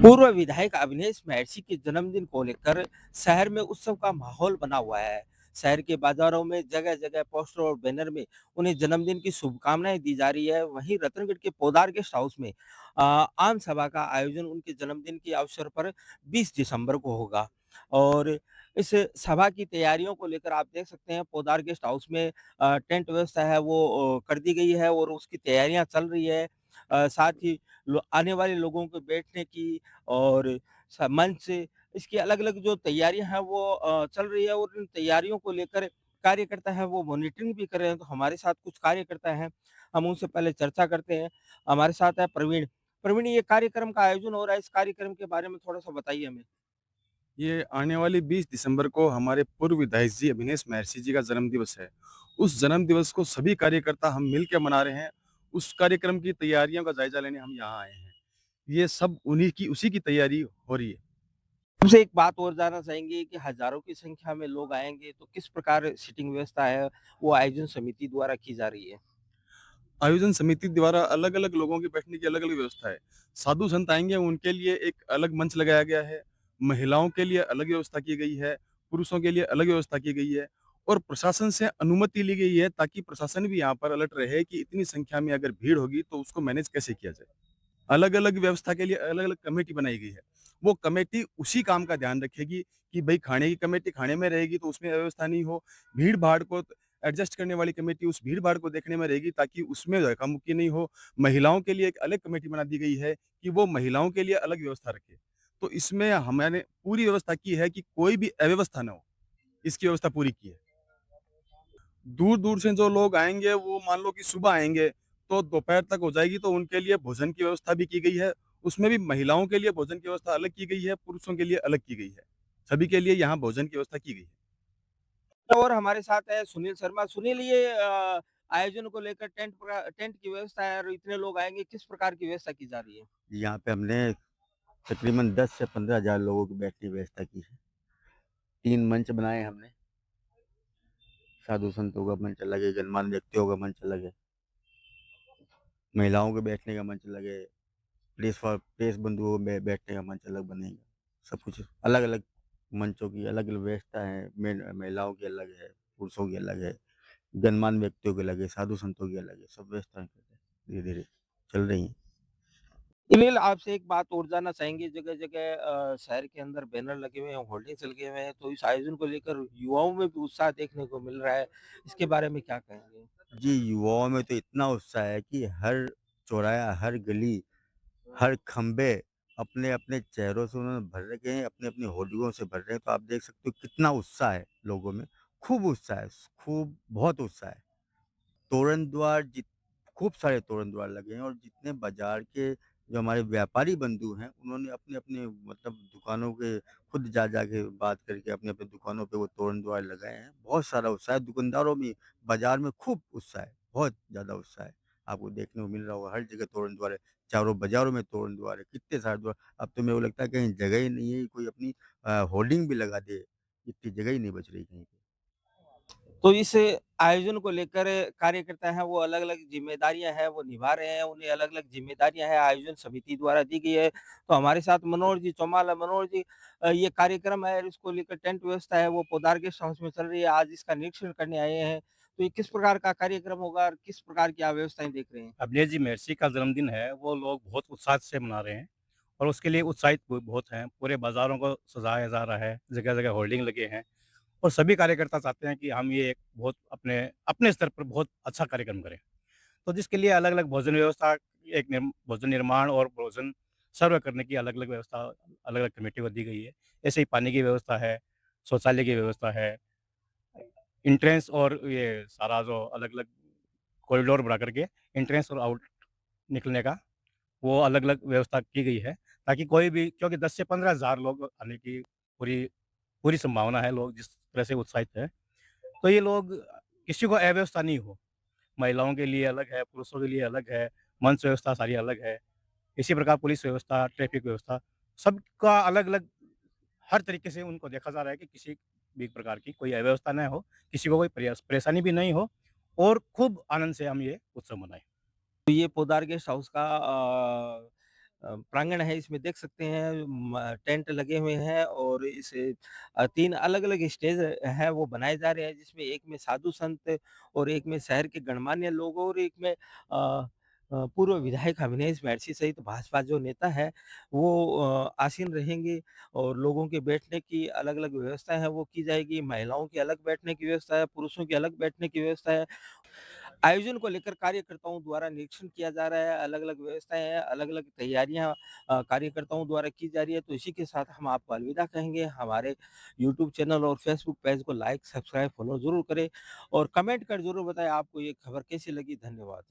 पूर्व विधायक अविनेश महर्षि के जन्मदिन को लेकर शहर में उत्सव का माहौल बना हुआ है। शहर के बाजारों में जगह-जगह पोस्टर और बैनर में उन्हें जन्मदिन की शुभकामनाएं दी जा रही है। वहीं रतनगढ़ के पोदार गेस्ट हाउस में आम सभा का आयोजन उनके जन्मदिन के अवसर पर 20 दिसंबर को होगा। और इस सभा की तैयारियों को लेकर आप देख सकते हैं पोदार गेस्ट हाउस में टेंट व्यवस्था है वो कर दी गई है और उसकी तैयारियां चल रही है। साथ ही आने वाले लोगों को बैठने की और मंच से इसकी अलग-अलग जो तैयारियाँ हैं वो चल रही है और इन तैयारियों को लेकर कार्यकर्ता है वो मॉनिटरिंग भी कर रहे हैं। तो हमारे साथ कुछ कार्यकर्ता हैं, हम उनसे पहले चर्चा करते हैं। हमारे साथ है प्रवीण। प्रवीण, ये कार्यक्रम का आयोजन हो रहा है, इस कार्यक्रम के बारे में थोड़ा-सा बताइए हमें? ये आने वाली 20 दिसंबर को हमारे पूर्व विधायक जी अभिनेश महर्षि जी का जन्म दिवस है। उस जन्म दिवस को सभी कार्यकर्ता हम मिल के मना रहे हैं। उस कार्यक्रम की तैयारियों का जायज़ा लेने हम यहाँ आए हैं। ये सब उन्हीं की उसी की तैयारी हो रही है। हमसे एक बात और जानना चाहेंगे कि हज़ारों की संख्या में लोग आएँगे, तो किस प्रकार सीटिंग व्यवस्था है, वो आयोजन समिति द्वारा की जा रही है? आयोजन समिति द्वारा अलग-अलग लोगों के बैठने की अलग-अलग व्यवस्था है। साधु संत आएँगे उनके लिए एक अलग मंच लगाया गया है। महिलाओं के लिए अलग व्यवस्था की गई है, पुरुषों के लिए अलग व्यवस्था की गई है और प्रशासन से अनुमति ली गई है ताकि प्रशासन भी यहाँ पर अलर्ट रहे कि इतनी संख्या में अगर भीड़ होगी तो उसको मैनेज कैसे किया जाए। अलग-अलग व्यवस्था के लिए अलग-अलग कमेटी बनाई गई है। वो कमेटी उसी काम का ध्यान रखेगी कि भई खाने की कमेटी खाने में रहेगी तो उसमें अव्यवस्था नहीं हो। भीड़-भाड़ को एडजस्ट करने वाली कमेटी उस भीड़-भाड़ को देखने में रहेगी ताकि उसमें धक्का-मुक्की नहीं हो। महिलाओं के लिए एक अलग कमेटी बना दी गई है कि वो महिलाओं के लिए अलग व्यवस्था रखे। तो इसमें हमने पूरी व्यवस्था की है कि कोई भी अव्यवस्था ना हो, इसकी व्यवस्था पूरी की है। दूर-दूर से जो लोग आएँगे वो मान लो कि सुबह आएँगे, तो दोपहर तक हो जाएगी तो उनके लिए भोजन की व्यवस्था भी की गई है। उसमें भी महिलाओं के लिए भोजन की व्यवस्था अलग की गई है, पुरुषों के लिए अलग की गई है। सभी के लिए यहाँ भोजन की व्यवस्था की गई है। और हमारे साथ है सुनील शर्मा। सुनील, ये आयोजन को लेकर टेंट की व्यवस्था है और इतने लोग आएँगे, किस प्रकार की व्यवस्था की जा रही है? यहाँ पे हमने तकरीबन 10 से 15,000 लोगों की बैठने की व्यवस्था की है। 3 मंच बनाए हमने, साधु संतों का मंच अलग है, गणमान्य व्यक्तियों का मंच अलग है, महिलाओं के बैठने का मंच अलग है, प्रेस बंधुओं में बैठने का मंच अलग बनेगा। सब कुछ अलग-अलग मंचों की अलग-अलग व्यवस्था है, महिलाओं की अलग है, पुरुषों की अलग है, गणमान्य व्यक्तियों की अलग है, साधु संतों की अलग है, सब व्यवस्थाएँ धीरे-धीरे चल रही हैं। सुनील, आपसे एक बात और जानना चाहेंगे, जगह-जगह शहर के अंदर बैनर लगे हुए हैं, होर्डिंग्स लगे हुए हैं, तो इस आयोजन को लेकर युवाओं में भी उत्साह देखने को मिल रहा है। इसके बारे में क्या कहेंगे? जी, युवाओं में तो इतना उत्साह है कि हर चौराहा, हर गली, हर खंबे अपने-अपने चेहरों से उन्होंने भर रखे हैं, अपनी-अपनी होर्डिंगों से भर रहे हैं, तो आप देख सकते हो कितना उत्साह है लोगों में। खूब उत्साह है, खूब बहुत उत्साह है। तोरण द्वार जित खूब सारे तोरण द्वार लगे हैं और जितने बाज़ार के जो हमारे व्यापारी बंधु हैं, उन्होंने अपने-अपने मतलब दुकानों के खुद जा के बात करके अपने-अपने दुकानों पे वो तोरण द्वार लगाए हैं। बहुत सारा उत्साह है, दुकानदारों में, बाज़ार में खूब उत्साह है, बहुत ज़्यादा उत्साह है। आपको देखने को मिल रहा होगा हर जगह तोरण द्वार है, चारों बाज़ारों में तोरण द्वार है, कितने सारे द्वार अब तो मेरे को लगता है कहीं जगह ही नहीं है, कोई अपनी होर्डिंग भी लगा दे, इतनी जगह ही नहीं बच रही कहीं पे। तो इस आयोजन को लेकर कार्यकर्ता हैं वो अलग-अलग ज़िम्मेदारियाँ हैं वो निभा रहे हैं, उन्हें अलग-अलग ज़िम्मेदारियाँ हैं आयोजन समिति द्वारा दी गई है। तो हमारे साथ मनोहर जी चौमाल है। मनोहर जी, ये कार्यक्रम है और इसको लेकर टेंट व्यवस्था है वो पोद्दार गेस्ट हाउस में चल रही है, आज इसका निरीक्षण करने आए हैं। तो ये किस प्रकार का कार्यक्रम होगा और किस प्रकार की आप व्यवस्थाएँ देख रहे हैं? अभिनेष जी महर्षि का जन्मदिन है, वो लोग बहुत उत्साह से मना रहे हैं और उसके लिए उत्साहित बहुत हैं। पूरे बाज़ारों को सजाया जा रहा है, जगह-जगह होर्डिंग लगे हैं और सभी कार्यकर्ता चाहते हैं कि हम ये एक बहुत अपने अपने स्तर पर बहुत अच्छा कार्यक्रम करें। तो जिसके लिए अलग-अलग भोजन व्यवस्था, एक भोजन निर्माण और भोजन सर्व करने की अलग-अलग व्यवस्था अलग-अलग कमेटी को दी गई है। ऐसे ही पानी की व्यवस्था है, शौचालय की व्यवस्था है, एंट्रेंस और ये सारा जो अलग-अलग कॉरिडोर बना करके एंट्रेंस और आउट निकलने का वो अलग-अलग व्यवस्था की गई है, ताकि कोई भी, क्योंकि 10 से 15,000 लोग आने की पूरी पूरी संभावना है, लोग जिस तरह से उत्साहित हैं। तो ये लोग किसी को अव्यवस्था नहीं हो, महिलाओं के लिए अलग है, पुरुषों के लिए अलग है, मंच व्यवस्था सारी अलग है। इसी प्रकार पुलिस व्यवस्था, ट्रैफिक व्यवस्था, सबका अलग-अलग हर तरीके से उनको देखा जा रहा है कि किसी भी प्रकार की कोई अव्यवस्था ना हो, किसी को कोई परेशानी भी नहीं हो और खूब आनंद से हम ये उत्सव मनाएँ। तो ये पोद्दार गेस्ट हाउस का प्रांगण है इसमें देख सकते हैं टेंट लगे हुए हैं और 3 अलग-अलग स्टेज हैं वो बनाए जा रहे हैं जिसमें एक में साधु संत और एक में शहर के गणमान्य लोग और एक में पूर्व विधायक अविनेश महर्षि सहित भाजपा जो नेता है वो आसीन रहेंगे और लोगों के बैठने की अलग-अलग व्यवस्था है वो की जाएगी। महिलाओं की अलग बैठने की व्यवस्था है, पुरुषों की अलग बैठने की व्यवस्था है। आयोजन को लेकर कार्यकर्ताओं द्वारा निरीक्षण किया जा रहा है, अलग-अलग व्यवस्थाएँ हैं, अलग-अलग तैयारियाँ कार्यकर्ताओं द्वारा की जा रही है। तो इसी के साथ हम आपको अलविदा कहेंगे। हमारे यूट्यूब चैनल और फेसबुक पेज को लाइक, सब्सक्राइब, फॉलो ज़रूर करें और कमेंट कर ज़रूर बताएँ आपको ये खबर कैसी लगी। धन्यवाद।